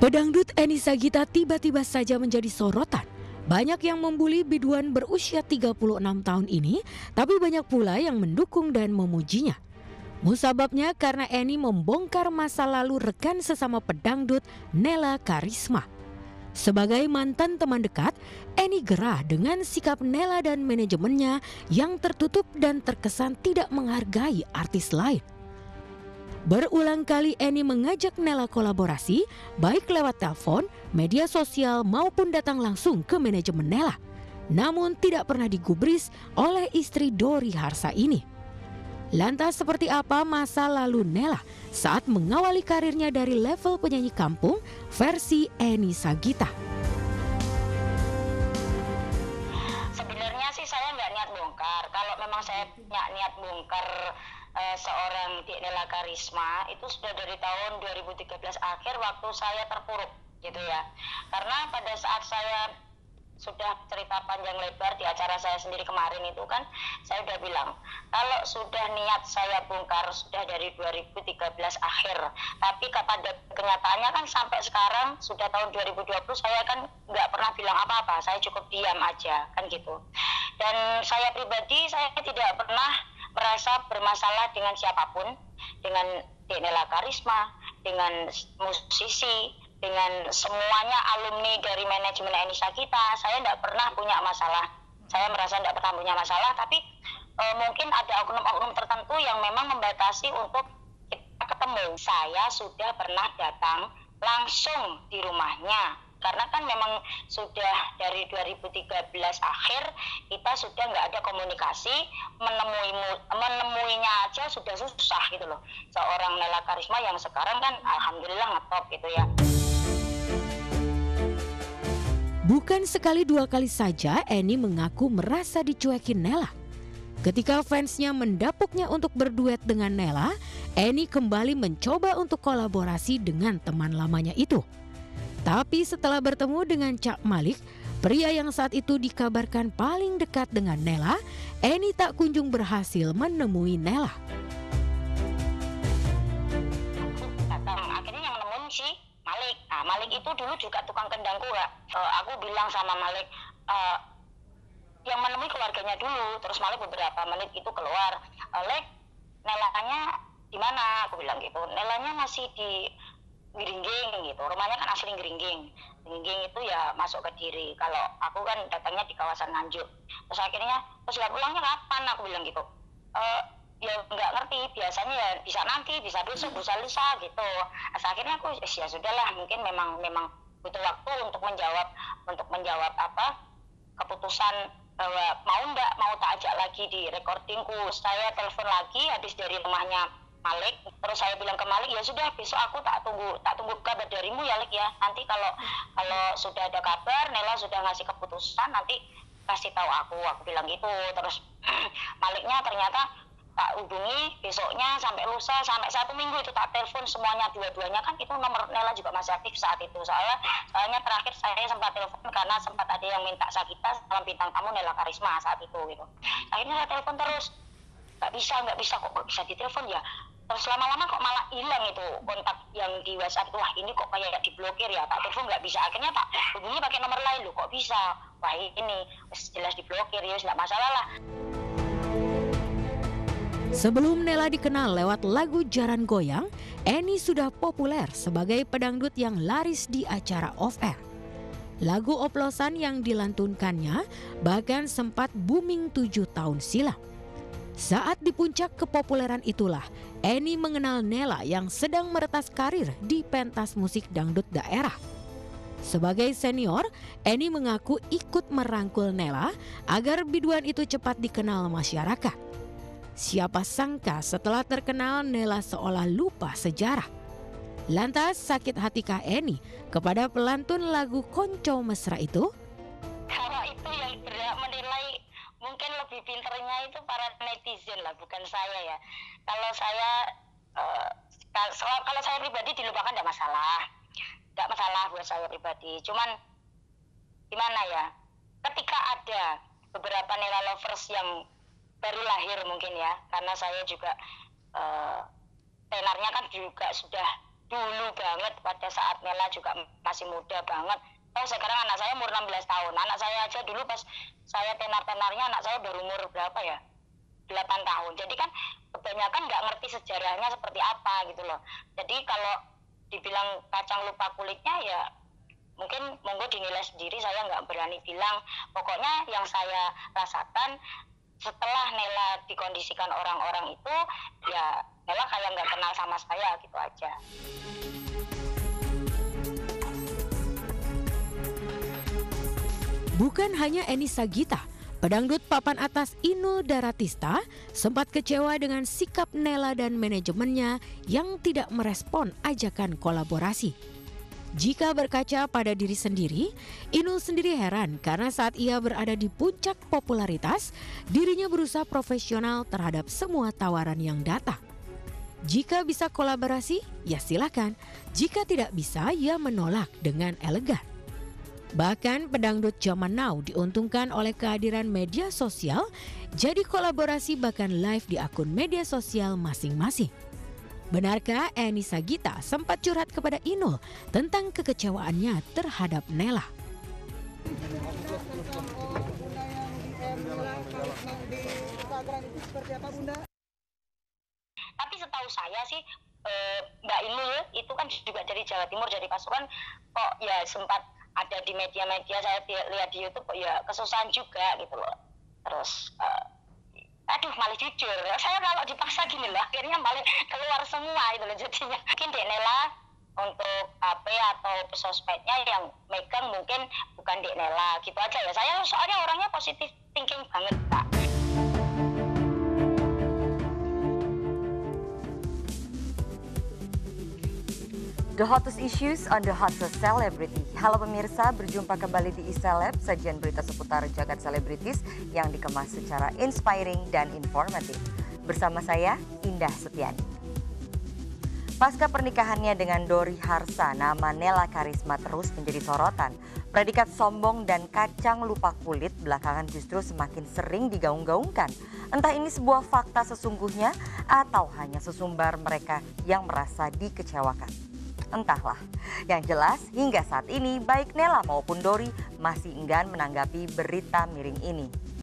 Pedangdut Eni Sagita tiba-tiba saja menjadi sorotan. Banyak yang membuli biduan berusia 36 tahun ini, tapi banyak pula yang mendukung dan memujinya. Musababnya karena Eni membongkar masa lalu rekan sesama pedangdut Nela Karisma. Sebagai mantan teman dekat, Eni gerah dengan sikap Nela dan manajemennya yang tertutup dan terkesan tidak menghargai artis lain. Berulang kali Eni mengajak Nela kolaborasi, baik lewat telepon, media sosial maupun datang langsung ke manajemen Nela. Namun tidak pernah digubris oleh istri Dori Harsa ini. Lantas seperti apa masa lalu Nela saat mengawali karirnya dari level penyanyi kampung versi Eni Sagita? Sebenarnya sih saya nggak niat bongkar. Kalau memang saya niat bongkar seorang Nela Karisma itu sudah dari tahun 2013 akhir waktu saya terpuruk gitu ya. Karena pada saat saya sudah cerita panjang lebar di acara saya sendiri kemarin itu kan saya udah bilang kalau sudah niat saya bongkar sudah dari 2013 akhir, tapi pada kenyataannya kan sampai sekarang sudah tahun 2020 saya kan nggak pernah bilang apa-apa, saya cukup diam aja kan gitu. Dan saya pribadi saya tidak pernah merasa bermasalah dengan siapapun, dengan Nela Karisma, dengan musisi, dengan semuanya alumni dari manajemen Eni Sagita. Saya tidak pernah punya masalah. Saya merasa tidak pernah punya masalah, tapi mungkin ada oknum-oknum tertentu yang memang membatasi untuk kita ketemu. Saya sudah pernah datang langsung di rumahnya. Karena kan memang sudah dari 2013 akhir kita sudah nggak ada komunikasi, menemuinya aja sudah susah gitu loh. Seorang Nela Karisma yang sekarang kan alhamdulillah ngetop gitu ya. Bukan sekali dua kali saja Eni mengaku merasa dicuekin Nela. Ketika fansnya mendapuknya untuk berduet dengan Nela, Eni kembali mencoba untuk kolaborasi dengan teman lamanya itu. Tapi setelah bertemu dengan Cak Malik, pria yang saat itu dikabarkan paling dekat dengan Nela, Eni tak kunjung berhasil menemui Nela. Akhirnya yang nemuin si Malik. Nah, Malik itu dulu juga tukang kendangku Kak. Aku bilang sama Malik, yang menemui keluarganya dulu. Terus Malik beberapa menit itu keluar. Lek, Nelanya di mana? Aku bilang gitu. Nelanya masih di Geringging gitu. Rumahnya kan asli Geringging. Geringging itu ya masuk ke Diri. Kalau aku kan datangnya di kawasan Nganjuk. Terus akhirnya, terus ya pulangnya kapan? Aku bilang gitu. Ya nggak ngerti, biasanya ya bisa nanti, bisa besok, bisa lusa gitu. Akhirnya aku ya sudahlah, mungkin memang butuh waktu untuk menjawab apa keputusan bahwa mau tak ajak lagi di recordingku. Saya telepon lagi habis dari rumahnya Malik, terus saya bilang ke Malik, ya sudah besok aku tak tunggu kabar darimu ya Lik ya. Nanti kalau sudah ada kabar, Nela sudah ngasih keputusan, nanti kasih tahu aku bilang gitu. Terus Maliknya ternyata tak hubungi besoknya sampai lusa, sampai 1 minggu itu tak telepon semuanya dua-duanya, kan itu nomor Nela juga masih aktif saat itu. Soalnya terakhir saya sempat telepon karena sempat ada yang minta Sagita dalam bintang tamu Nela Karisma saat itu gitu. Akhirnya saya telepon terus, nggak bisa kok bisa ditelepon ya. Terus lama-lama kok malah hilang itu kontak yang di WhatsApp. Wah ini kok kayak diblokir ya, tak telepon nggak bisa. Akhirnya tak hubungi pakai nomor lain loh, kok bisa. Wah ini jelas diblokir ya, nggak masalah lah. Sebelum Nela dikenal lewat lagu Jaran Goyang, Eni sudah populer sebagai pedangdut yang laris di acara off-air. Lagu oplosan yang dilantunkannya bahkan sempat booming 7 tahun silam. Saat di puncak kepopuleran itulah, Eni mengenal Nela yang sedang meretas karir di pentas musik dangdut daerah. Sebagai senior, Eni mengaku ikut merangkul Nela agar biduan itu cepat dikenal masyarakat. Siapa sangka setelah terkenal Nela seolah lupa sejarah. Lantas sakit hatikah Eni kepada pelantun lagu Konco Mesra itu? Kalau itu yang berhak menilai mungkin lebih pinternya itu para netizen lah, bukan saya ya. Kalau saya pribadi dilupakan tidak masalah buat saya pribadi. Cuman gimana ya, ketika ada beberapa Nela lovers yang baru lahir mungkin ya, karena saya juga tenarnya kan juga sudah dulu banget pada saat Nela juga masih muda banget. Oh sekarang anak saya umur 16 tahun. Anak saya aja dulu pas saya tenar-tenarnya anak saya baru umur berapa ya? 8 tahun. Jadi kan kebanyakan nggak ngerti sejarahnya seperti apa gitu loh. Jadi kalau dibilang kacang lupa kulitnya ya mungkin monggo dinilai sendiri, saya nggak berani bilang. Pokoknya yang saya rasakan setelah Nela dikondisikan orang-orang itu, ya Nela kayak nggak kenal sama saya gitu aja. Bukan hanya Eni Sagita, pedangdut papan atas Inul Daratista sempat kecewa dengan sikap Nela dan manajemennya yang tidak merespon ajakan kolaborasi. Jika berkaca pada diri sendiri, Inul sendiri heran karena saat ia berada di puncak popularitas, dirinya berusaha profesional terhadap semua tawaran yang datang. Jika bisa kolaborasi, ya silakan. Jika tidak bisa, ia menolak dengan elegan. Bahkan pedangdut zaman now diuntungkan oleh kehadiran media sosial, jadi kolaborasi bahkan live di akun media sosial masing-masing. Benarkah Eni Sagita sempat curhat kepada Inul tentang kekecewaannya terhadap Nela? Tapi setahu saya sih Mbak Inul itu kan juga dari Jawa Timur, dari Pasuruan, kok ya sempat ada di media-media, saya lihat di YouTube kok ya kesusahan juga gitu loh. Terus aduh malah jujur, saya kalau dipaksa gini loh akhirnya malah keluar semua itu loh jadinya. Mungkin Dek Nela untuk HP atau sosmednya yang megang mungkin bukan Dek Nela gitu aja ya. Saya soalnya orangnya positif thinking banget Kak. The hottest issues on the hottest celebrity. Halo pemirsa, berjumpa kembali di iSeleb, sajian berita seputar jagat selebritis yang dikemas secara inspiring dan informatif. Bersama saya, Indah Setiani. Pasca pernikahannya dengan Dori Harsa, nama Nela Karisma terus menjadi sorotan. Predikat sombong dan kacang lupa kulit belakangan justru semakin sering digaung-gaungkan. Entah ini sebuah fakta sesungguhnya atau hanya sesumbar mereka yang merasa dikecewakan. Entahlah, yang jelas hingga saat ini baik Nela maupun Dori masih enggan menanggapi berita miring ini.